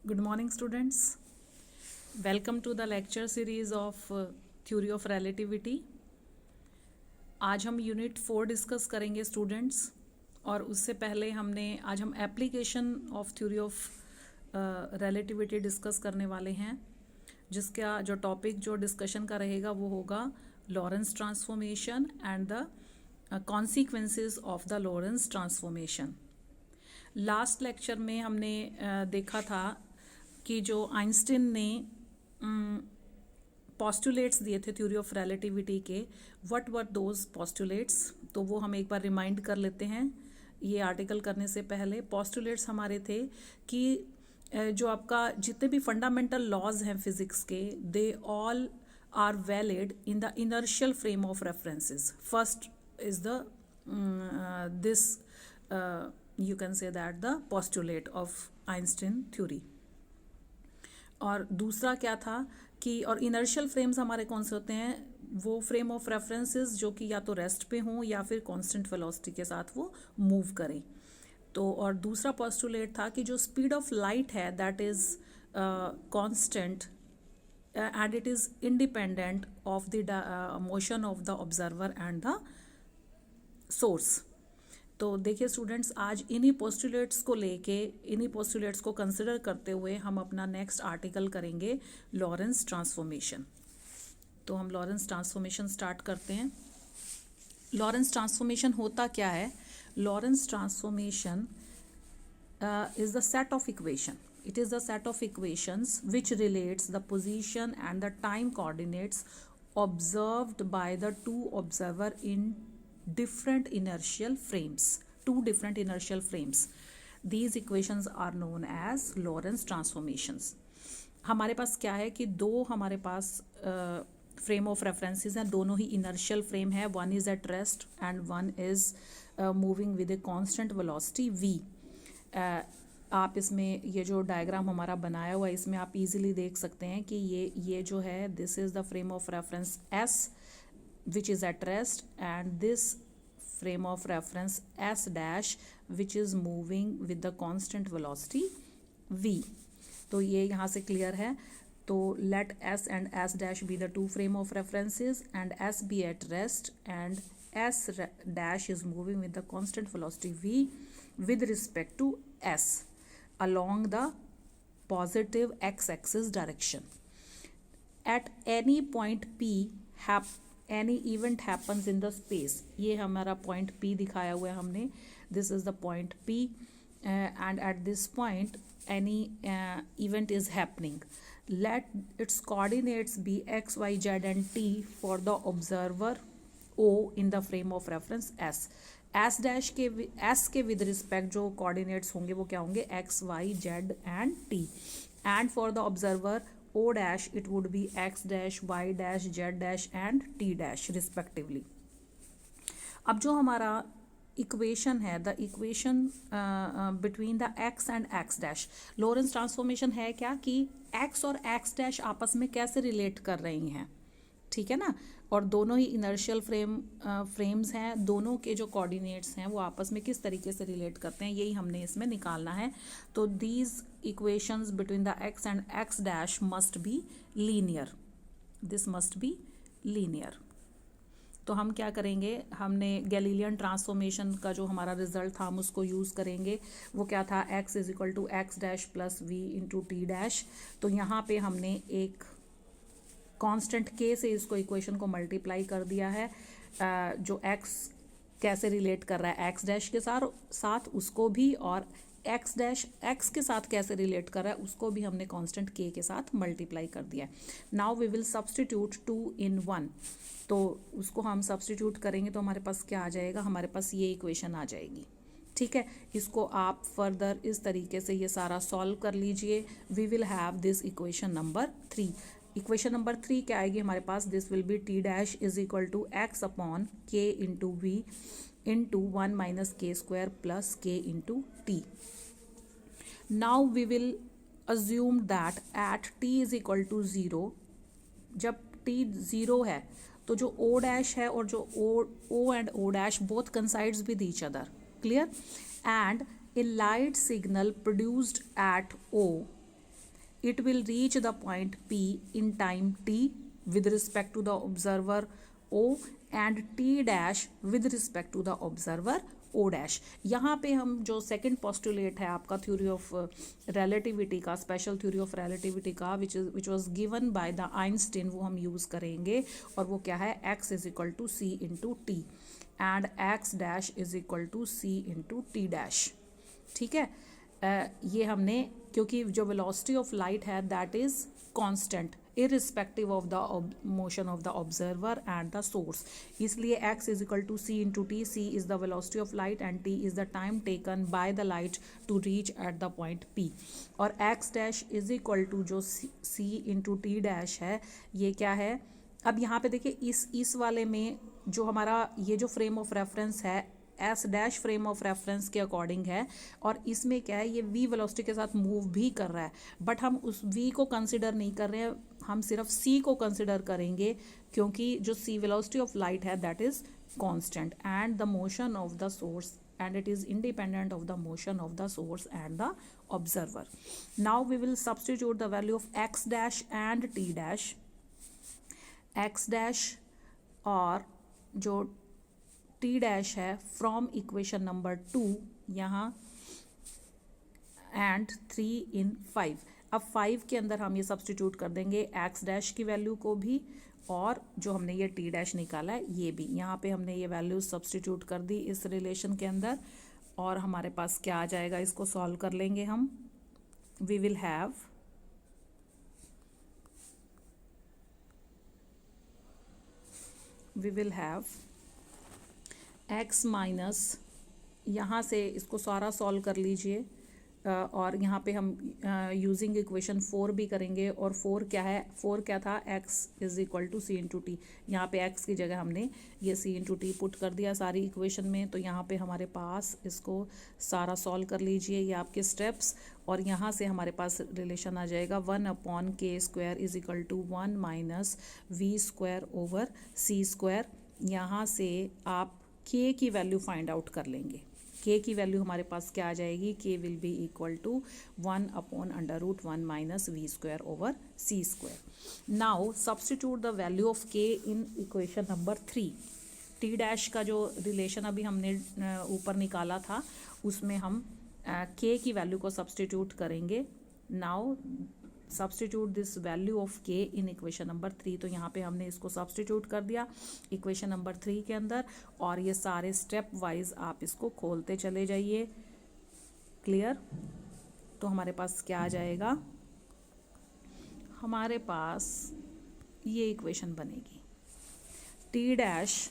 Good morning, students. Welcome to the lecture series of Theory of Relativity. आज हम unit 4 discuss करेंगे students, और उससे पहले आज हम application of theory of relativity discuss करने वाले हैं, जिसका जो टॉपिक जो डिस्कशन का रहेगा वो होगा Lorentz transformation and the consequences of the Lorentz transformation. Last lecture में हमने देखा था कि जो आइंस्टीन ने पोस्टुलेट्स दिए थे थ्योरी ऑफ रिलेटिविटी के, व्हाट वर दोज पोस्टुलेट्स. तो वो हम एक बार रिमाइंड कर लेते हैं ये आर्टिकल करने से पहले. पोस्टुलेट्स हमारे थे कि जो आपका जितने भी फंडामेंटल लॉज हैं फिजिक्स के, they all are valid in the inertial frame of references. First is the this you can say that the postulate of Einstein theory. और दूसरा क्या था कि और इनर्शियल फ्रेम्स हमारे कौन से होते हैं, वो फ्रेम ऑफ रेफरेंसेस जो कि या तो रेस्ट पे हों या फिर कांस्टेंट वेलोसिटी के साथ वो मूव करें. तो और दूसरा पोस्टुलेट था कि जो स्पीड ऑफ लाइट है that is constant and it is independent of the motion of the observer and the source. तो देखिए स्टूडेंट्स, आज इन्हीं पोस्टुलेट्स को लेके, इन्हीं पोस्टुलेट्स को कंसिडर करते हुए हम अपना नेक्स्ट आर्टिकल करेंगे लॉरेंस ट्रांसफॉर्मेशन. तो हम लॉरेंस ट्रांसफॉर्मेशन स्टार्ट करते हैं. लॉरेंस ट्रांसफॉर्मेशन होता क्या है? Lorentz transformation is the set of equation. It is the set of equations which relates the position and the time coordinates observed by the two observer in different inertial frames, two different inertial frames. These equations are known as Lorentz transformations. हमारे पास क्या है कि दो हमारे पास frame of references हैं, दोनों ही inertial frame है. One is at rest and one is moving with a constant velocity v. आप इसमें ये जो डायग्राम हमारा बनाया हुआ है इसमें आप इजीली देख सकते हैं कि ये जो है this is the frame of reference s which is at rest, and this frame of reference s dash which is moving with the constant velocity v. तो ये यहाँ से क्लियर है. तो let s and s dash be the two frame of references and s be at rest and s dash is moving with the constant velocity v with respect to s along the positive x-axis direction. At any point p any event happens in the space. ये हमारा point P दिखाया हुआ है हमने. This is the point P and at this point any event is happening. Let its coordinates be x, y, z and t for the observer O in the frame of reference S. S dash के S के with respect जो coordinates होंगे वो क्या होंगे, x, y, z and t. And for the observer O dash it would be x dash, y dash, z dash and t dash respectively. अब जो हमारा इक्वेशन है, the equation between the x and x dash, Lorentz transformation है क्या कि x और x dash आपस में कैसे रिलेट कर रही हैं, ठीक है ना. और दोनों ही इनर्शियल फ्रेम्स हैं, दोनों के जो कोऑर्डिनेट्स हैं वो आपस में किस तरीके से रिलेट करते हैं, यही हमने इसमें निकालना है. तो these equations between the x and x dash must be linear. This must be linear. तो हम क्या करेंगे, हमने गैलीलियन ट्रांसफॉर्मेशन का जो हमारा रिजल्ट था हम उसको यूज़ करेंगे. वो क्या था, x is equal to x dash plus v into t dash. तो यहाँ पे हमने एक कांस्टेंट k से इसको इक्वेशन को मल्टीप्लाई कर दिया है. जो x कैसे रिलेट कर रहा है x डैश के साथ उसको भी, और x डैश x के साथ कैसे रिलेट कर रहा है उसको भी हमने कांस्टेंट k के साथ मल्टीप्लाई कर दिया है. Now we will substitute 2 in 1. तो उसको हम सब्सटीट्यूट करेंगे तो हमारे पास क्या आ जाएगा, हमारे पास ये इक्वेशन आ जाएगी, ठीक है. इसको आप फर्दर इस तरीके से ये सारा सॉल्व कर लीजिए. We will have this equation number 3. Equation number 3 क्या आएगी हमारे पास, this will be T dash is equal to X upon K into V into 1 minus K square plus K into T. Now we will assume that at T is equal to 0, जब T 0 है तो जो O dash है और जो O and O dash both coincides with each other, clear. And a light signal produced at O it will reach the point P in time t with respect to the observer O and t dash with respect to the observer O dash. यहाँ पे हम जो second postulate है आपका theory of relativity का, special theory of relativity का, which was given by the Einstein, वो हम यूज़ करेंगे और वो क्या है, x is equal to c into t and x dash is equal to c into t dash. ठीक है, ये हमने, क्योंकि जो वेलोसिटी ऑफ लाइट है that is constant irrespective of the motion of the observer and the source, इसलिए x is equal to c into t. c is the velocity of light and t is the time taken by the light to reach at the point p. और x dash is equal to जो c into t dash है, ये क्या है. अब यहाँ पे देखिए इस वाले में जो हमारा ये जो फ्रेम ऑफ रेफरेंस है S dash frame of reference के अकॉर्डिंग है, और इसमें क्या है, ये v वेलोसिटी के साथ मूव भी कर रहा है, बट हम उस v को कंसिडर नहीं कर रहे हैं, हम सिर्फ c को कंसिडर करेंगे, क्योंकि जो c वेलोसिटी ऑफ लाइट है that is constant and the motion of the source and it is independent of the motion of the source and the observer. Now we will substitute the value of x dash and t dash. x dash और जो t dash है from equation number 2 यहाँ and 3 in 5. अब 5 के अंदर हम ये substitute कर देंगे x डैश की वैल्यू को भी, और जो हमने ये t डैश निकाला है ये भी. यहाँ पे हमने ये वैल्यू सब्सटीट्यूट कर दी इस रिलेशन के अंदर, और हमारे पास क्या आ जाएगा, इसको सॉल्व कर लेंगे हम. We will have x minus, यहाँ से इसको सारा सॉल्व कर लीजिए, और यहाँ पे हम यूजिंग इक्वेशन 4 भी करेंगे. और 4 क्या है, 4 क्या था, x is equal to c into t. यहाँ पे x की जगह हमने ये सी इंटू टी पुट कर दिया सारी इक्वेशन में. तो यहाँ पे हमारे पास, इसको सारा सॉल्व कर लीजिए, ये आपके स्टेप्स, और यहाँ से हमारे पास रिलेशन आ जाएगा 1/k² is equal to 1 minus v² over c². यहाँ से आप k की वैल्यू फाइंड आउट कर लेंगे. k की वैल्यू हमारे पास क्या आ जाएगी, k will be equal to 1/√1 minus v² over c². Now substitute the value of k in equation number 3. t dash का जो रिलेशन अभी हमने ऊपर निकाला था उसमें हम k की वैल्यू को सब्सटीट्यूट करेंगे. Now substitute this value of k in equation number 3. तो यहाँ पे हमने इसको सब्सटीट्यूट कर दिया इक्वेशन नंबर 3 के अंदर, और ये सारे स्टेप वाइज आप इसको खोलते चले जाइए. क्लियर. तो हमारे पास क्या आ जाएगा, हमारे पास ये इक्वेशन बनेगी t डैश,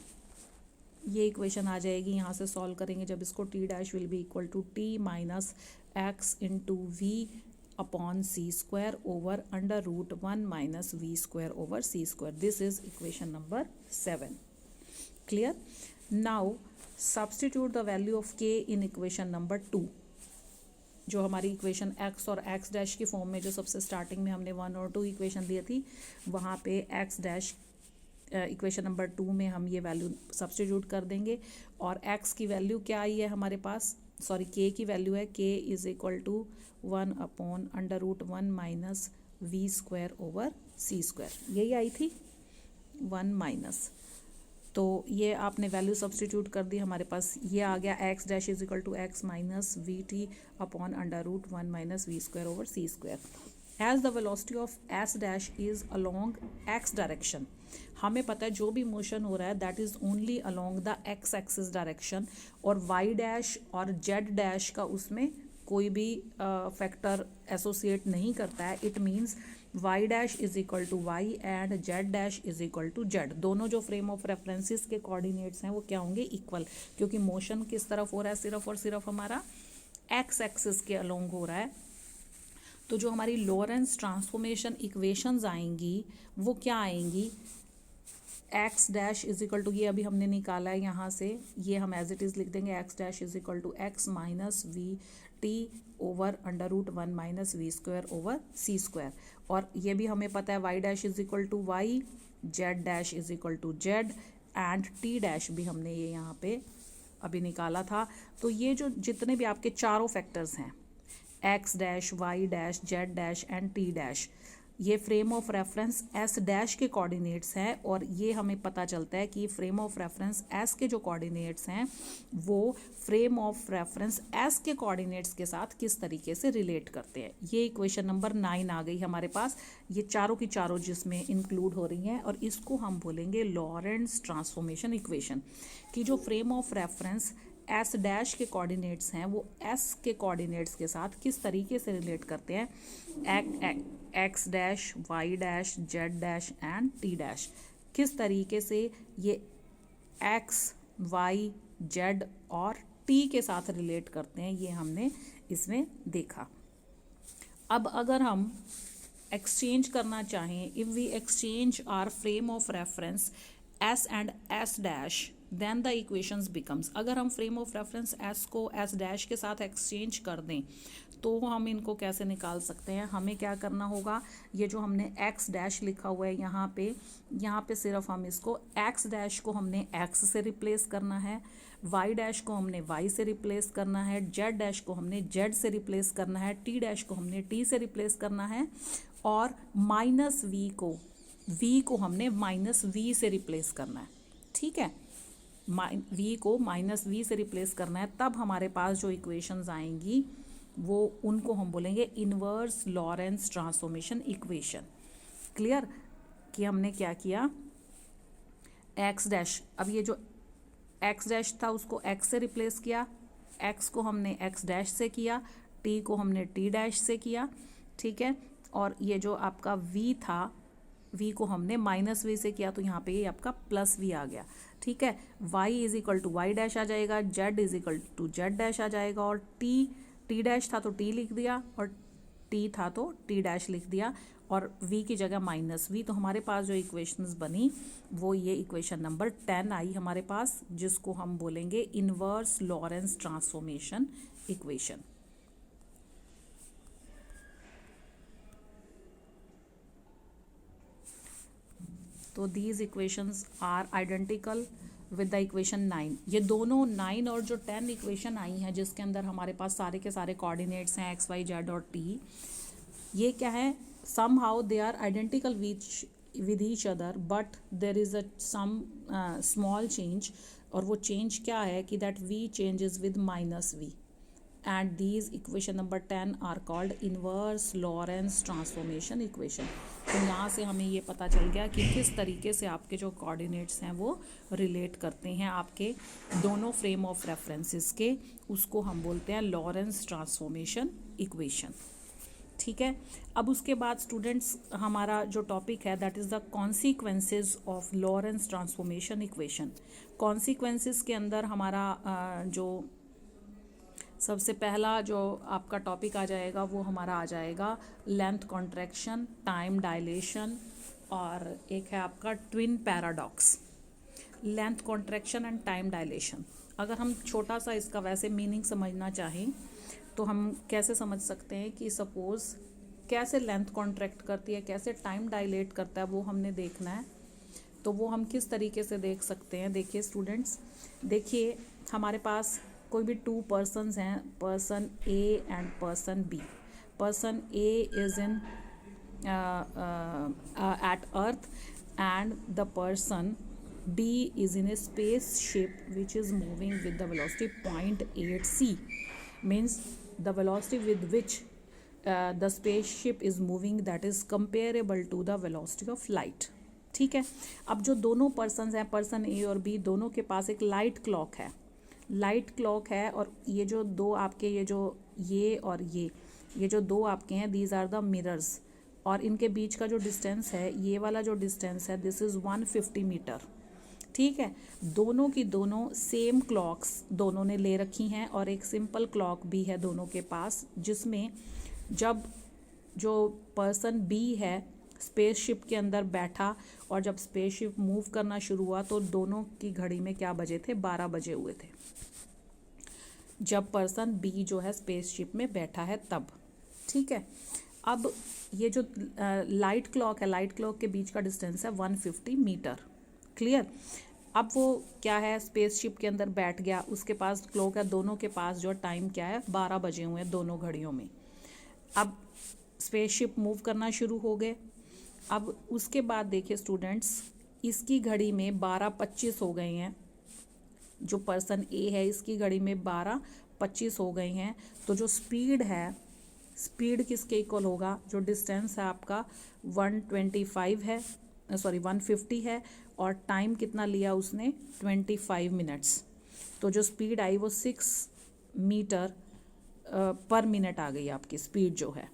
ये इक्वेशन आ जाएगी. यहाँ से सॉल्व करेंगे जब इसको, t dash will be equal to t minus x into v upon c² over √1 minus v² over c². This is equation number 7. Clear. Now substitute the value of k in equation number 2. जो हमारी equation x और x dash की form में, जो सबसे starting में हमने 1 और 2 इक्वेशन ली थी, वहाँ पे x डैश इक्वेशन नंबर 2 में हम ये वैल्यू सब्सटीट्यूट कर देंगे. और x की वैल्यू क्या आई है हमारे पास, सॉरी k की वैल्यू है, k is equal to 1/√1 minus v² over c². यही आई थी 1 माइनस. तो ये आपने वैल्यू सब्सटीट्यूट कर दी, हमारे पास ये आ गया x dash is equal to x minus vt upon √1 minus v² over c². As the velocity of s dash is along x direction. हमें पता है जो भी मोशन हो रहा है that is only along the x axis direction, और y dash और z डैश का उसमें कोई भी फैक्टर एसोसिएट नहीं करता है. It means y dash is equal to y and z dash is equal to z. दोनों जो फ्रेम ऑफ रेफरेंसेस के कोऑर्डिनेट्स हैं वो क्या होंगे, इक्वल, क्योंकि मोशन किस तरफ हो रहा है, सिर्फ और सिर्फ हमारा x एक्सिस के अलोंग हो रहा है. तो जो हमारी लॉरेंस ट्रांसफॉर्मेशन इक्वेशंस आएंगी वो क्या आएंगी, x dash is equal to, ये अभी हमने निकाला है यहाँ से, ये हम एज इट इज़ लिख देंगे, x dash is equal to x minus vt over √1 minus v² over c². और ये भी हमें पता है y dash is equal to y, z dash is equal to z, and t dash भी हमने ये यहाँ पे अभी निकाला था. तो ये जो जितने भी आपके चारों फैक्टर्स हैं x dash, Y dash, Z dash and T dash. ये frame of reference S dash के कोऑर्डिनेट्स हैं और ये हमें पता चलता है कि फ्रेम ऑफ रेफरेंस एस के जो कोऑर्डिनेट्स हैं वो फ्रेम ऑफ रेफरेंस एस के कोऑर्डिनेट्स के साथ किस तरीके से रिलेट करते हैं। ये इक्वेशन नंबर 9 आ गई हमारे पास, ये चारों की चारों जिसमें इंक्लूड हो रही हैं और इसको हम बोलेंगे लॉरेंट्ज ट्रांसफॉर्मेशन इक्वेशन कि जो frame of reference S dash के कोऑर्डिनेट्स हैं वो एस के कोऑर्डिनेट्स के साथ किस तरीके से रिलेट करते हैं। X dash, Y dash, Z dash and T dash किस तरीके से ये एक्स, वाई, जेड और टी के साथ रिलेट करते हैं, ये हमने इसमें देखा। अब अगर हम एक्सचेंज करना चाहें, if we exchange our frame of reference S and S dash then the equations becomes, अगर हम फ्रेम ऑफ रेफरेंस एस को एस डैश के साथ एक्सचेंज कर दें तो हम इनको कैसे निकाल सकते हैं। हमें क्या करना होगा, ये जो हमने एक्स डैश लिखा हुआ है यहाँ पे सिर्फ हम इसको एक्स डैश को हमने एक्स से रिप्लेस करना है, वाई डैश को हमने वाई से रिप्लेस करना है, जेड डैश को हमने जेड से रिप्लेस करना है, टी डैश को हमने टी से रिप्लेस करना है और माइनस वी को हमने माइनस वी से रिप्लेस करना है। ठीक है, वी को माइनस वी से रिप्लेस करना है, तब हमारे पास जो इक्वेशंस आएंगी वो उनको हम बोलेंगे inverse Lorentz transformation equation. Clear कि हमने क्या किया, एक्स डैश, अब ये जो एक्स डैश था उसको एक्स से रिप्लेस किया, एक्स को हमने एक्स डैश से किया, टी को हमने टी डैश से किया। ठीक है, और ये जो आपका वी था, वी को हमने माइनस वी से किया तो यहाँ पे ये आपका प्लस वी आ गया। ठीक है, Y is equal to Y dash आ जाएगा, Z is equal to Z dash आ जाएगा और टी डैश था तो टी लिख दिया और टी था तो टी डैश लिख दिया और वी की जगह माइनस वी। तो हमारे पास जो इक्वेशंस बनी वो ये इक्वेशन नंबर 10 आई हमारे पास, जिसको हम बोलेंगे इनवर्स लॉरेंट्ज ट्रांसफॉर्मेशन इक्वेशन। तो these equations are identical with the equation 9। ये दोनों 9 और जो 10 इक्वेशन आई हैं जिसके अंदर हमारे पास सारे के सारे कोऑर्डिनेट्स हैं एक्स, वाई, जेड और टी, ये क्या है, somehow they are identical with each other but there is a some small change, और वो चेंज क्या है कि that we changes with minus v and these equation number 10 are called inverse Lorentz transformation equation। तो यहाँ से हमें ये पता चल गया कि किस तरीके से आपके जो कोऑर्डिनेट्स हैं वो रिलेट करते हैं आपके दोनों फ्रेम ऑफ रेफरेंसेस के, उसको हम बोलते हैं लॉरेंट्ज ट्रांसफॉर्मेशन इक्वेशन। ठीक है, अब उसके बाद स्टूडेंट्स हमारा जो टॉपिक है that is the consequences of Lorentz transformation equation. Consequences के अंदर हमारा जो सबसे पहला जो आपका टॉपिक आ जाएगा वो हमारा आ जाएगा लेंथ कॉन्ट्रैक्शन, टाइम डायलेशन और एक है आपका twin paradox. Length contraction and time dilation, अगर हम छोटा सा इसका वैसे मीनिंग समझना चाहें तो हम कैसे समझ सकते हैं कि सपोज़ कैसे लेंथ कॉन्ट्रैक्ट करती है, कैसे टाइम डायलेट करता है, वो हमने देखना है। तो वो हम किस तरीके से देख सकते हैं, देखिए स्टूडेंट्स, देखिए हमारे पास कोई भी 2 पर्सन्स हैं, person A and person B. Person A is in at earth and the person B is in a space ship which is moving with the velocity 0.8 c, means the velocity with which the space ship is moving that is comparable to the velocity of light. ठीक है, अब जो दोनों persons हैं, person ए और B, दोनों के पास एक लाइट क्लॉक है, और ये जो दो आपके ये और ये जो दो आपके हैं, दीज आर द मिरर्स, और इनके बीच का जो डिस्टेंस है, ये वाला जो डिस्टेंस है, दिस इज़ 150 मीटर। ठीक है, दोनों की दोनों सेम क्लॉक्स दोनों ने ले रखी हैं और एक सिंपल क्लॉक भी है दोनों के पास, जिसमें जब जो पर्सन बी है स्पेसशिप के अंदर बैठा और जब स्पेसशिप मूव करना शुरू हुआ तो दोनों की घड़ी में क्या बजे थे, 12 बजे हुए थे जब पर्सन बी जो है स्पेसशिप में बैठा है तब। ठीक है, अब ये जो लाइट क्लॉक है, लाइट क्लॉक के बीच का डिस्टेंस है 150 मीटर। क्लियर, अब वो क्या है, स्पेसशिप के अंदर बैठ गया, उसके पास क्लॉक है, दोनों के पास जो टाइम क्या है, 12 बजे हुए हैं दोनों घड़ियों में। अब स्पेसशिप मूव करना शुरू हो गए। अब उसके बाद देखिए स्टूडेंट्स, इसकी घड़ी में 12:25 हो गए हैं। जो पर्सन ए है इसकी घड़ी में 12:25 हो गए हैं। तो जो स्पीड है, स्पीड किसके इक्वल होगा? जो डिस्टेंस है आपका 125 है, सॉरी 150 है, और टाइम कितना लिया उसने? 25 मिनट्स। तो जो स्पीड आई वो 6 मीटर पर मिनट आ गई आपकी स्पीड जो है।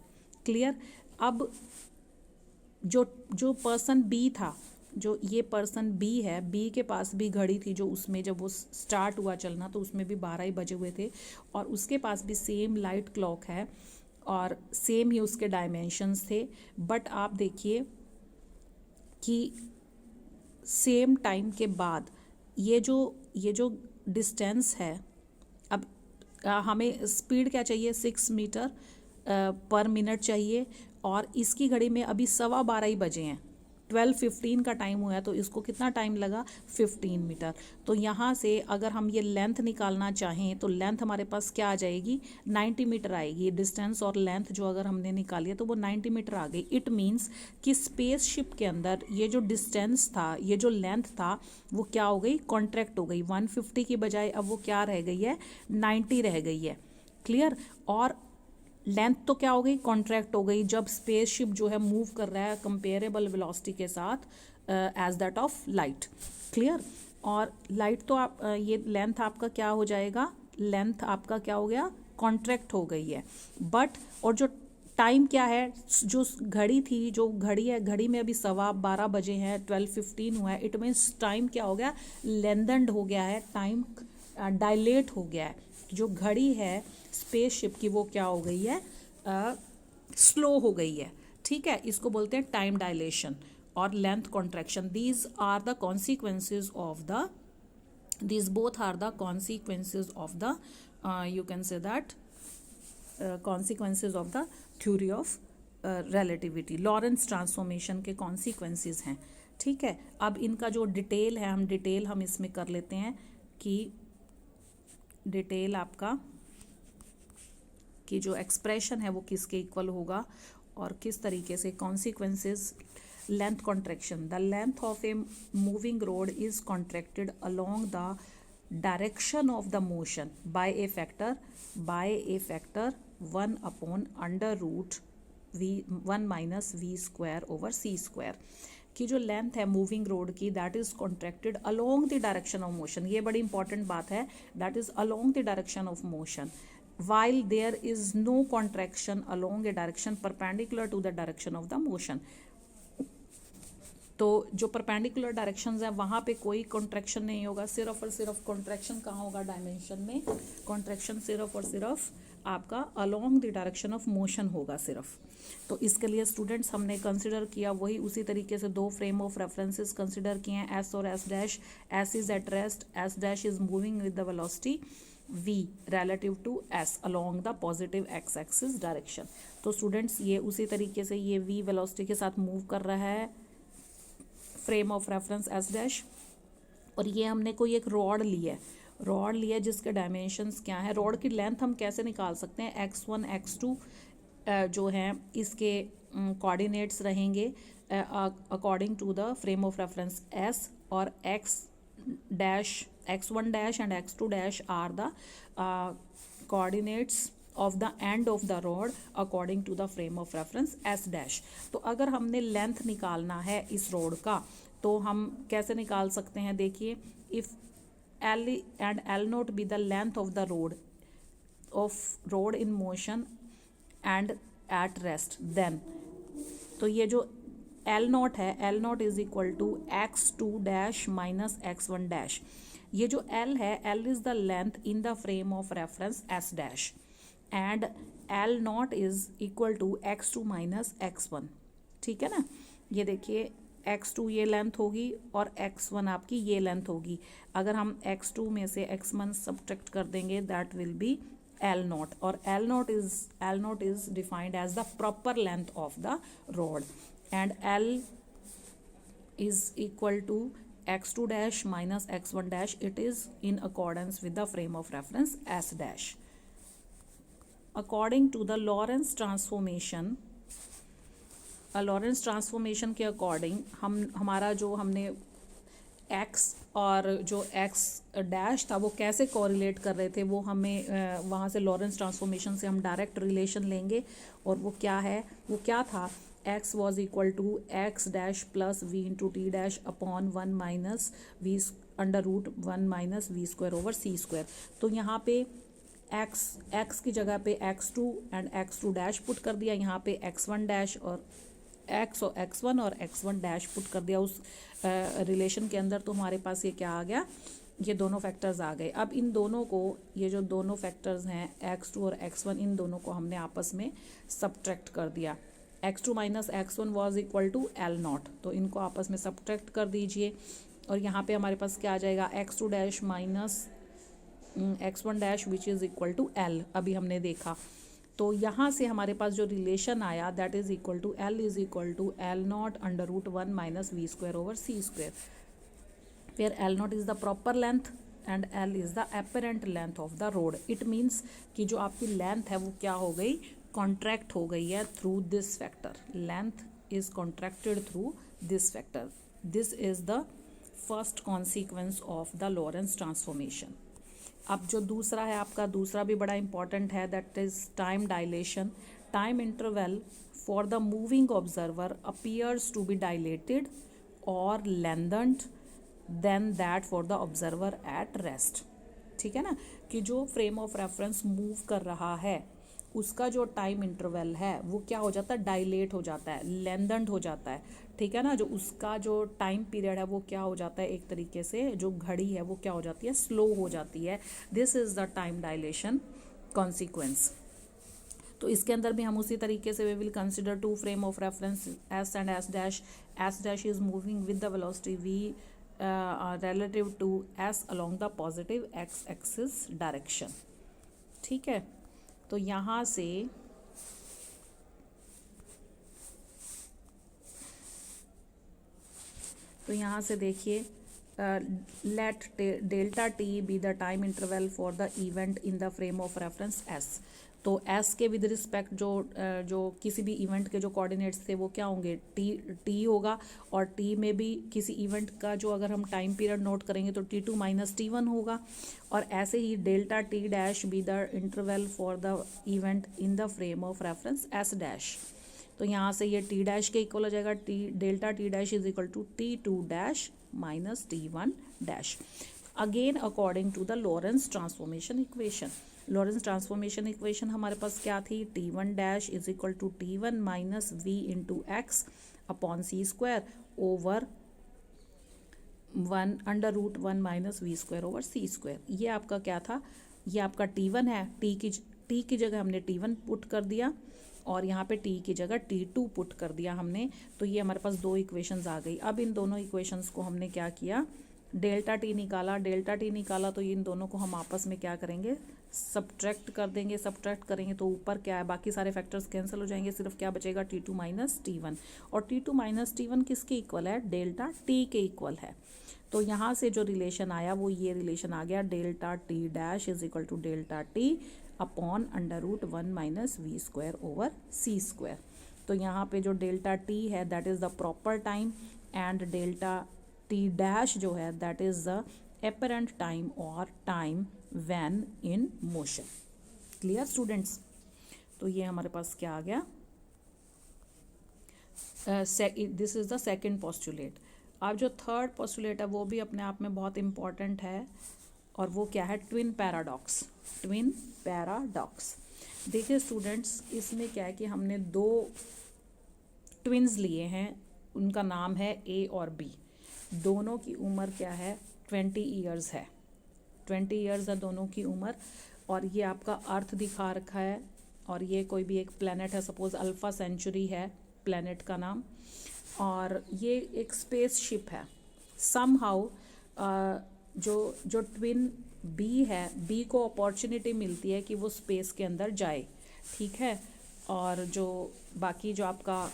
क्लियर? अब जो जो पर्सन बी था, जो ये पर्सन बी है, बी के पास भी घड़ी थी, जो उसमें जब वो स्टार्ट हुआ चलना तो उसमें भी 12 ही बजे हुए थे, और उसके पास भी सेम लाइट क्लॉक है और सेम ही उसके डायमेंशंस थे। बट आप देखिए कि सेम टाइम के बाद ये जो डिस्टेंस है, अब हमें स्पीड क्या चाहिए? 6 मीटर पर मिनट चाहिए, और इसकी घड़ी में अभी 12:15 ही बजे हैं, 12:15 का टाइम हुआ है, तो इसको कितना टाइम लगा? 15 मीटर। तो यहाँ से अगर हम ये लेंथ निकालना चाहें तो लेंथ हमारे पास क्या आ जाएगी? 90 मीटर आएगी। डिस्टेंस और लेंथ जो अगर हमने निकाली है तो वो 90 मीटर आ गई। इट मीन्स कि स्पेसशिप के अंदर ये जो डिस्टेंस था, ये जो लेंथ था, वो क्या हो गई? कॉन्ट्रैक्ट हो गई। 150 की बजाय अब वो क्या रह गई है? 90 रह गई है। क्लियर? और लेंथ तो क्या हो गई? कॉन्ट्रैक्ट हो गई जब स्पेसशिप जो है मूव कर रहा है कंपेरेबल वेलोसिटी के साथ as that of light. Clear? और लाइट तो आप ये लेंथ आपका क्या हो जाएगा? लेंथ आपका क्या हो गया? कॉन्ट्रैक्ट हो गई है। बट और जो टाइम क्या है? जो घड़ी थी, जो घड़ी है, घड़ी में अभी 12:15 बजे हैं, 12:15 हुआ है। इट मीन्स टाइम क्या हो गया? लेंथनड हो गया है, टाइम डायलेट हो गया है। जो घड़ी है स्पेसशिप की वो क्या हो गई है? स्लो हो गई है। ठीक है, इसको बोलते हैं टाइम डायलेशन और length contraction. These are the consequences of the, these both are the consequences of the you can say that consequences of the theory of relativity, Lawrence transformation के consequences हैं। ठीक है, अब इनका जो डिटेल है, हम इसमें कर लेते हैं कि डिटेल आपका कि जो एक्सप्रेशन है वो किसके इक्वल होगा और किस तरीके से consequences। Length contraction, the length of a moving rod is contracted along the direction of the motion by a factor 1/√(1 minus v square over c square. की जो लेंथ है मूविंग रोड की, that is contracted along the direction of motion. ये बड़ी important बात है, that is along the direction of motion, while there is no contraction along a direction perpendicular to the direction of the motion। तो जो perpendicular directions है वहाँ पे कोई कॉन्ट्रैक्शन नहीं होगा, सिर्फ और सिर्फ कॉन्ट्रैक्शन कहाँ होगा? डायमेंशन में। कॉन्ट्रैक्शन सिर्फ और सिर्फ आपका along the direction of motion होगा सिर्फ। तो इसके लिए स्टूडेंट्स हमने कंसिडर किया वही उसी तरीके से दो फ्रेम ऑफ रेफरेंसेस कंसिडर किए हैं, एस और S dash. S is at rest, S dash is moving with the velocity v relative to s along the positive x axis direction। तो स्टूडेंट्स ये उसी तरीके से ये v वेलोसिटी के साथ मूव कर रहा है, frame of reference S dash. और ये हमने कोई एक रॉड लिया है जिसके डायमेंशंस क्या है? रॉड की लेंथ हम कैसे निकाल सकते हैं? x1 x2 जो हैं इसके कोऑर्डिनेट्स रहेंगे according to the frame of reference s, और x1 dash and x2 dash are the coordinates of the end of the rod according to the frame of reference s dash। तो अगर हमने length निकालना है इस road का तो हम कैसे निकाल सकते हैं? देखिए, if L and L naught be the length of the rod in motion and at rest, then तो ये जो L नॉट है, L naught is equal to x2 dash minus x1 dash. ये जो L है, L is the length in the frame of reference S dash, and L naught is equal to x2 minus x1। ठीक है ना? ये देखिए x2 ये length होगी और x1 आपकी ये लेंथ होगी। अगर हम x2 में से x1 सब्ट्रैक्ट कर देंगे, that will be L naught, और L naught is defined as the proper length of the rod, and L is equal to x2 dash minus x1 dash, it is in accordance with the frame of reference S dash। According to the Lorentz transformation, Lorentz transformation के according हमारा जो हमने x और जो x dash था वो कैसे correlate कर रहे थे, वो हमें वहाँ से लॉरेंस ट्रांसफॉर्मेशन से हम डायरेक्ट रिलेशन लेंगे। और वो क्या है, वो क्या था, x was equal to x dash plus v into t dash upon 1 minus v under root 1 minus we square over C square. तो यहाँ पे x की जगह पे x2 and x2 dash put कर दिया, यहाँ पे x1 डैश और x1 और x1 डैश पुट कर दिया उस रिलेशन के अंदर। तो हमारे पास ये क्या आ गया, ये दोनों फैक्टर्स आ गए। अब इन दोनों को, ये जो दोनों फैक्टर्स हैं x2 और x1, इन दोनों को हमने आपस में सब्ट्रैक्ट कर दिया। x2 minus x1 was equal to L0, तो इनको आपस में सब्ट्रैक्ट कर दीजिए। और यहाँ पे हमारे पास क्या आ जाएगा, x2 dash minus x1 dash which is equal to L, अभी हमने देखा। तो यहाँ से हमारे पास जो रिलेशन आया that is equal to L is equal to L0 under root 1 minus we square over C square, where L0 is the proper length and L is the apparent length of the rod. It means कि जो आपकी length है वो क्या हो गई, contract हो गई है through this factor. Length is contracted through this factor. This is the first consequence of the Lorentz transformation. अब जो दूसरा है आपका, दूसरा भी बड़ा इंपॉर्टेंट है, that is time dilation. Time interval for the moving observer appears to be dilated और lengthened than that for the observer at rest. ठीक है ना, कि जो फ्रेम ऑफ रेफरेंस मूव कर रहा है उसका जो टाइम इंटरवल है वो क्या हो जाता है, डायलेट हो जाता है, लेंथन्ड हो जाता है। ठीक है ना, जो उसका जो टाइम पीरियड है वो क्या हो जाता है, एक तरीके से जो घड़ी है वो क्या हो जाती है, स्लो हो जाती है। This is the time dilation consequence. तो इसके अंदर भी हम उसी तरीके से we will consider two frame of reference S and S dash. S dash is moving with the velocity v relative to s along the positive x axis direction। ठीक है, तो यहाँ से देखिए, let delta t be the time interval for the event in the frame of reference s। तो s के with respect जो किसी भी इवेंट के जो कोऑर्डिनेट्स थे वो क्या होंगे, t होगा। और t में भी किसी इवेंट का जो अगर हम टाइम पीरियड नोट करेंगे तो t2 माइनस t1 होगा। और ऐसे ही delta t dash be the interval for the event in the frame of reference s dash. तो यहाँ से ये t डैश के इक्वल हो जाएगा, delta t dash is equal to t2 dash minus t1 dash, again according to the Lorentz transformation equation. Lorentz transformation equation हमारे पास क्या थी, t1 dash is equal to t1 minus v into x upon c square over 1 under root 1 minus we square over C square. ये आपका क्या था, ये आपका t1 है। t की जगह हमने t1 पुट कर दिया और यहाँ पे t की जगह t2 पुट कर दिया हमने। तो ये हमारे पास दो इक्वेशंस आ गई। अब इन दोनों इक्वेशंस को हमने क्या किया, डेल्टा t निकाला। तो इन दोनों को हम आपस में क्या करेंगे, सब्ट्रैक्ट कर देंगे। सब्ट्रैक्ट करेंगे तो ऊपर क्या है, बाकी सारे फैक्टर्स कैंसिल हो जाएंगे, सिर्फ क्या बचेगा, t2 माइनस t1। और t2 माइनस t1 किसके इक्वल है, डेल्टा t के इक्वल है। तो यहाँ से जो रिलेशन आया वो ये रिलेशन आ गया, delta t dash is equal to delta t upon under root 1 minus we square over C square. तो यहाँ पे जो डेल्टा t है that is the proper time and delta t dash जो है that is the apparent time और time when in motion. Clear students, तो ये हमारे पास क्या आ गया, this is the second postulate. अब जो थर्ड पोस्टुलेट है वो भी अपने आप में बहुत इंपॉर्टेंट है और वो क्या है, ट्विन पैराडॉक्स। ट्विन पैराडॉक्स, देखिए स्टूडेंट्स, इसमें क्या है कि हमने दो ट्विन्स लिए हैं, उनका नाम है ए और बी। दोनों की उम्र क्या है, 20 ईयर्स है। 20 ईयर्स है दोनों की उम्र। और ये आपका अर्थ दिखा रखा है और ये कोई भी एक प्लेनेट है, सपोज अल्फा सेंचुरी है प्लेनेट का नाम। और ये एक स्पेस शिप है। समहाउ जो ट्विन बी है, बी को अपॉर्चुनिटी मिलती है कि वो स्पेस के अंदर जाए, ठीक है। और जो बाकी जो आपका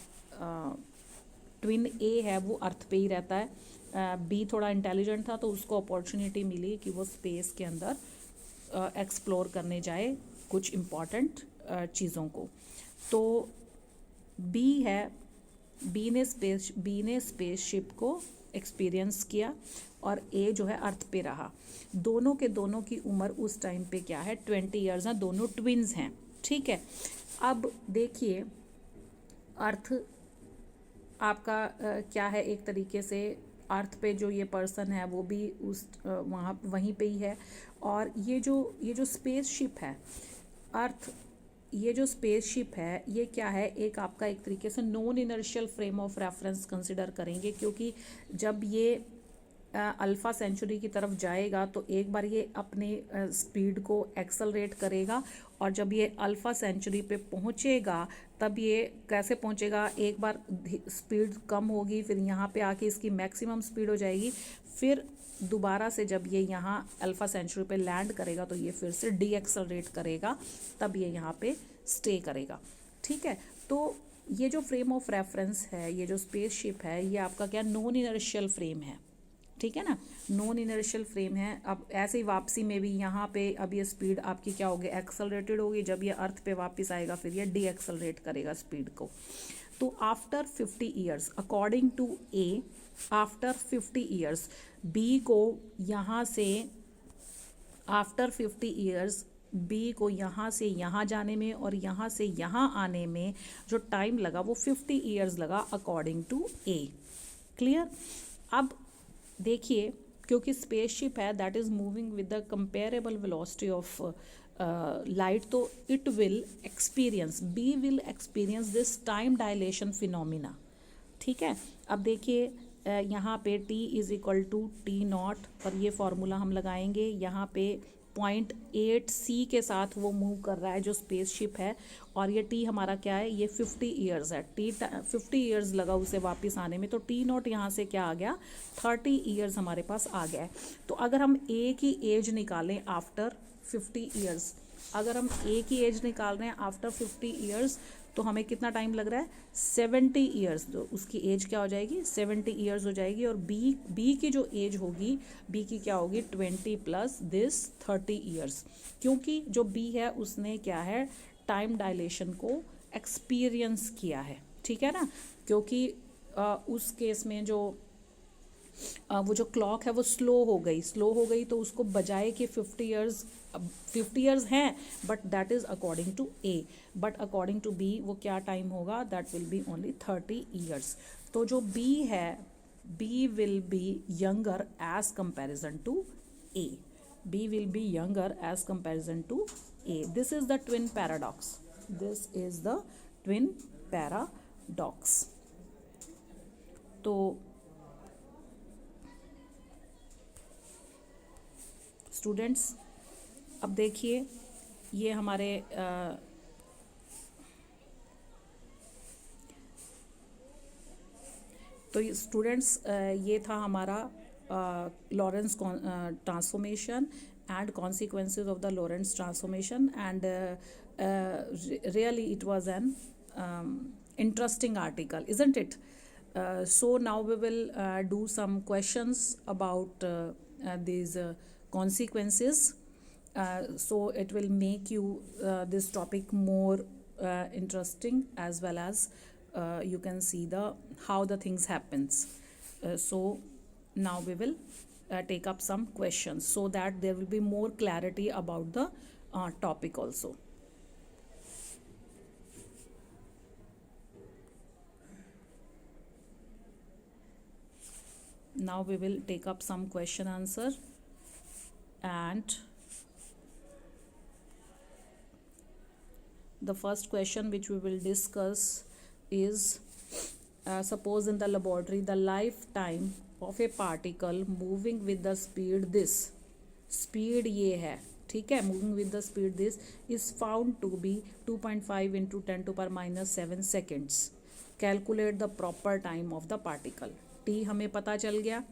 ट्विन ए है वो अर्थ पे ही रहता है। बी थोड़ा इंटेलिजेंट था तो उसको अपॉर्चुनिटी मिली कि वो स्पेस के अंदर एक्सप्लोर करने जाए कुछ इम्पॉर्टेंट चीज़ों को। तो बी है, बी ने स्पेसशिप को एक्सपीरियंस किया और ए जो है अर्थ पे रहा। दोनों के दोनों की उम्र उस टाइम पे क्या है, 20 ईयर्स हैं, दोनों ट्विन्स हैं, ठीक है। अब देखिए अर्थ आपका क्या है, एक तरीके से अर्थ पे जो ये पर्सन है वो भी उस वहाँ वहीं पे ही है। और ये जो स्पेसशिप है अर्थ, ये जो स्पेसशिप है ये क्या है, एक आपका एक तरीके से non inertial frame of reference consider करेंगे, क्योंकि जब ये अल्फ़ा सेंचुरी की तरफ जाएगा तो एक बार ये अपने स्पीड को एक्सेलरेट करेगा, और जब ये अल्फ़ा सेंचुरी पे पहुंचेगा तब ये कैसे पहुंचेगा, एक बार स्पीड कम होगी, फिर यहाँ पे आके इसकी मैक्सिमम स्पीड हो जाएगी, फिर दोबारा से जब ये यहाँ अल्फ़ा सेंचुरी पे लैंड करेगा तो ये फिर से डी एक्सेलरेट करेगा, तब ये यहाँ पे स्टे करेगा, ठीक है। तो ये जो फ्रेम ऑफ रेफरेंस है, ये जो स्पेसशिप है, ये आपका क्या नॉन इनर्शियल फ्रेम है, ठीक है ना, नॉन इनर्शियल फ्रेम है। अब ऐसे ही वापसी में भी यहाँ पे अब ये स्पीड आपकी क्या होगी, एक्सेलरेटेड होगी, जब ये अर्थ पे वापस आएगा फिर ये डी एक्सेलरेट करेगा स्पीड को। तो after 50 years according to A, after 50 years B को यहाँ से, आफ्टर 50 ईयर्स बी को यहाँ से यहाँ जाने में और यहाँ से यहाँ आने में जो टाइम लगा वो 50 ईयर्स लगा अकॉर्डिंग टू ए। क्लियर। अब देखिए क्योंकि स्पेसशिप है that is moving with the comparable velocity of light, तो it will experience, be will experience this time dilation phenomena, ठीक है। अब देखिए यहाँ पे t is equal to T naught, और ये फार्मूला हम लगाएंगे, यहाँ पे 0.8c के साथ वो मूव कर रहा है जो स्पेसशिप है, और ये t हमारा क्या है, ये 50 ईयर्स है, 50 ईयर्स लगा उसे वापस आने में, तो t नॉट यहाँ से क्या आ गया, 30 ईयर्स हमारे पास आ गया है। तो अगर हम a की एज निकालें आफ्टर 50 ईयर्स, अगर हम a की एज निकाल रहे हैं आफ्टर 50 ईयर्स तो हमें कितना टाइम लग रहा है, 70 ईयर्स, तो उसकी एज क्या हो जाएगी, 70 ईयर्स हो जाएगी। और बी की जो एज होगी, बी की क्या होगी, 20 प्लस दिस 30 ईयर्स, क्योंकि जो बी है उसने क्या है, टाइम डायलेशन को एक्सपीरियंस किया है, ठीक है ना। क्योंकि उस केस में जो वो जो क्लॉक है वो स्लो हो गई, तो उसको बजाय कि 50 ईयर्स हैं, but that is according to A, but according to B वो क्या टाइम होगा, that will be only 30 years. तो जो बी है, B will be younger as comparison to A, B will be younger as comparison to A. This is the twin paradox, this is the twin paradox. तो students अब देखिए ये हमारे तो students ये था हमारा Lorentz transformation and consequences of the Lorentz transformation, and really it was an interesting article, isn't it? So now we will do some questions about these consequences, so it will make you this topic more interesting, as well as you can see the how the things happens. So now we will take up some questions so that there will be more clarity about the topic also. Now we will take up some question answer, and the first question which we will discuss is suppose in the laboratory the lifetime of a particle moving with the speed this, speed ये है, ठीक है, moving with the speed this is found to be 2.5 into 10 to power minus 7 seconds. Calculate the proper time of the particle. T हमें पता चल गया,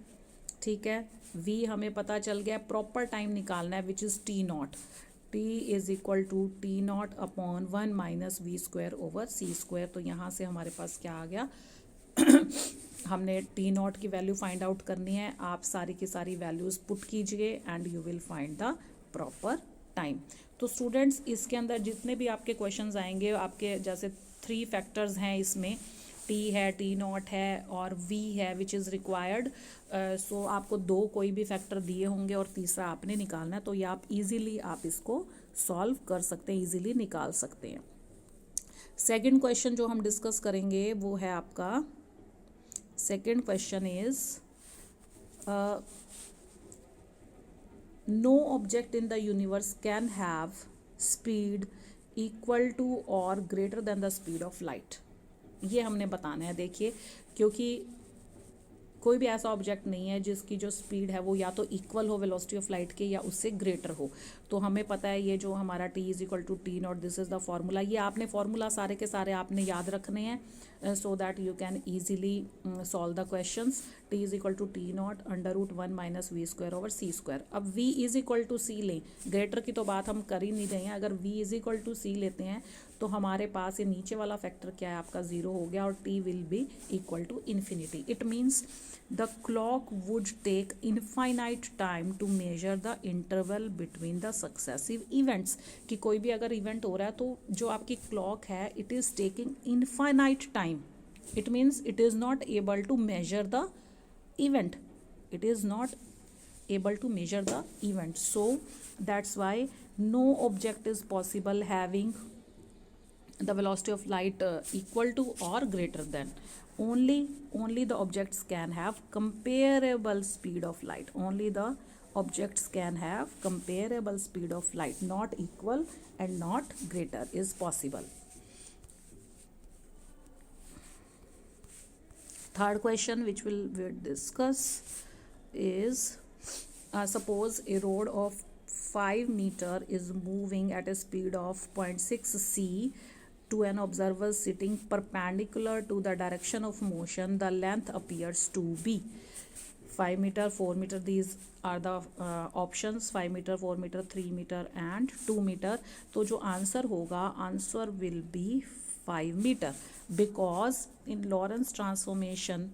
ठीक है, V हमें पता चल गया, प्रॉपर टाइम निकालना है which is T naught, T is equal to T naught upon 1 minus V square over C square. तो यहाँ से हमारे पास क्या आ गया हमने T नॉट की वैल्यू फाइंड आउट करनी है, आप सारी की सारी वैल्यूज़ पुट कीजिए and you will find the proper time. तो स्टूडेंट्स इसके अंदर जितने भी आपके क्वेश्चंस आएंगे, आपके जैसे 3 फैक्टर्स हैं इसमें, टी है, टी नॉट है और वी है विच इज़ रिक्वायर्ड। सो आपको 2 कोई भी फैक्टर दिए होंगे और तीसरा आपने निकालना है, तो ये आप इजीली आप इसको सॉल्व कर सकते हैं, इजीली निकाल सकते हैं। सेकंड क्वेश्चन जो हम डिस्कस करेंगे वो है आपका, second question is no object in the universe can have speed equal to और greater than the speed of light. ये हमने बताना है। देखिए, क्योंकि कोई भी ऐसा ऑब्जेक्ट नहीं है जिसकी जो स्पीड है वो या तो इक्वल हो वेलोसिटी ऑफ लाइट के या उससे ग्रेटर हो। तो हमें पता है ये जो हमारा t is equal to T naught, this is the formula. ये आपने फॉर्मूला सारे के सारे आपने याद रखने हैं so that you can easily solve the questions. t is equal to T naught √1 minus we square over C square. अब v is equal to c लें, ग्रेटर की तो बात हम कर ही नहीं रहे हैं। अगर v इज इक्वल टू सी लेते हैं तो हमारे पास ये नीचे वाला फैक्टर क्या है आपका 0 हो गया और t will be equal to infinity. It means the clock would take infinite time to measure the interval between the successive events। कि कोई भी अगर इवेंट हो रहा है तो जो आपकी क्लॉक है it is taking infinite time, it means it is not able to measure the event, it is not able to measure the event, so that's why no object is possible having the velocity of light equal to or greater than, only the objects can have comparable speed of light, only the objects can have comparable speed of light, not equal and not greater is possible. Third question which we'll discuss is suppose a road of 5 meter is moving at a speed of 0.6 c to an observer sitting perpendicular to the direction of motion, the length appears to be 5 meter, 4 meter, these are the options, 5 meter, 4 meter, 3 meter and 2 meter. तो जो answer होगा, answer will be 5 meter because in Lorentz transformation,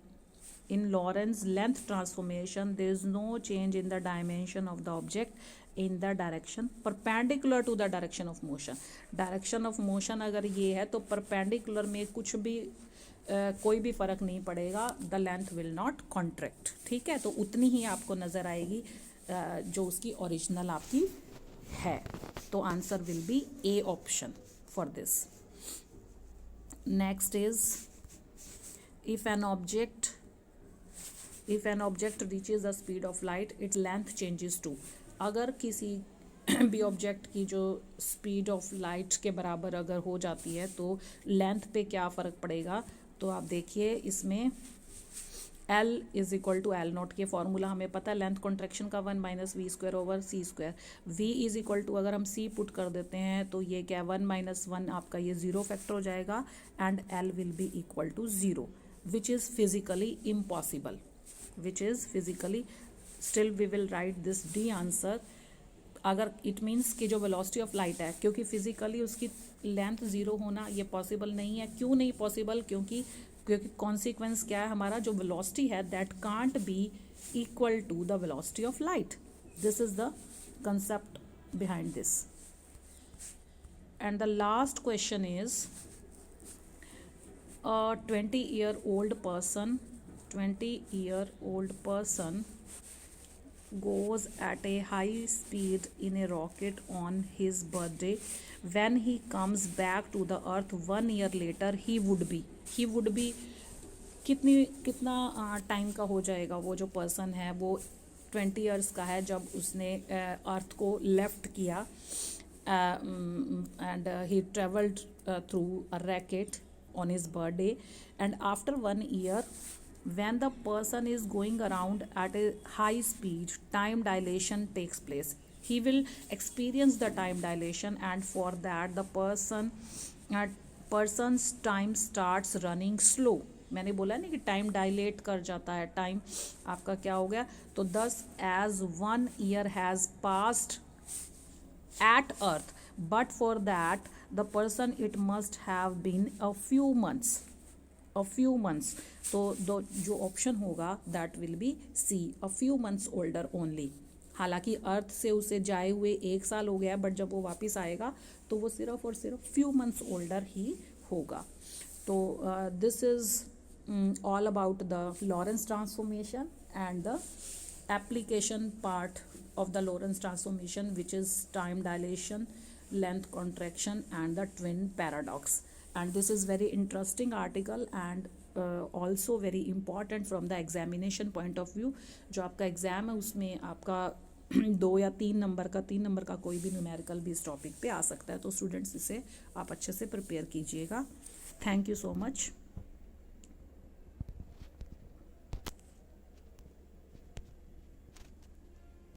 in Lorentz length transformation, there is no change in the dimension of the object in the direction perpendicular to the direction of motion. Direction of motion अगर ये है तो perpendicular में कुछ भी कोई भी फ़र्क नहीं पड़ेगा, the length will not contract। ठीक है, तो उतनी ही आपको नज़र आएगी जो उसकी ओरिजिनल आपकी है। तो answer will be A option for this. Next is if an object reaches the speed of light, its length changes to। अगर किसी भी ऑब्जेक्ट की जो स्पीड ऑफ लाइट के बराबर अगर हो जाती है तो लेंथ पे क्या फ़र्क पड़ेगा। तो आप देखिए इसमें L is equal to L naught के फॉर्मूला हमें पता है, लेंथ कॉन्ट्रैक्शन का 1 minus we square over C square. V is equal to अगर हम C पुट कर देते हैं तो ये क्या 1 माइनस 1 आपका ये 0 फैक्टर हो जाएगा and L will be equal to 0 which is physically impossible, which is physically, still we will write this D answer। अगर it means कि जो velocity of light है, क्योंकि physically उसकी length 0 होना ये possible नहीं है। क्यों नहीं possible? क्योंकि consequence क्या है हमारा, जो velocity है that can't be equal to the velocity of light। This is the concept behind this। And the last question is a 20-year-old person goes at a high speed in a rocket on his birthday. When he comes back to the earth 1 year later, he would be कितना time का हो जाएगा। वो जो person है वो 20 years का है जब उसने अर्थ को लेफ्ट किया and he travelled through a rocket on his birthday, and after 1 year when the person is going around at a high speed, time dilation takes place। he will experience the time dilation and for that the person's time starts running slow। मैंने बोला नहीं कि time dilate कर जाता है, time आपका क्या हो गया। तो thus as 1 year has passed at earth, but for that the person it must have been a few months। तो जो ऑप्शन होगा that will be C, a few months older only। हालांकि अर्थ से उसे जाए हुए 1 साल हो गया है, बट जब वो वापस आएगा तो वो सिर्फ और सिर्फ फ्यू मंथ्स ओल्डर ही होगा। तो this is all about the Lorentz transformation and the application part of the Lorentz transformation, which is time dilation, length contraction and the twin paradox. And this is very interesting article and also very important from the examination point of view. जो आपका exam है उसमें आपका 2 या 3 number का कोई भी numerical भी इस टॉपिक पे आ सकता है, तो स्टूडेंट्स इसे आप अच्छे से प्रिपेयर कीजिएगा। Thank you so much.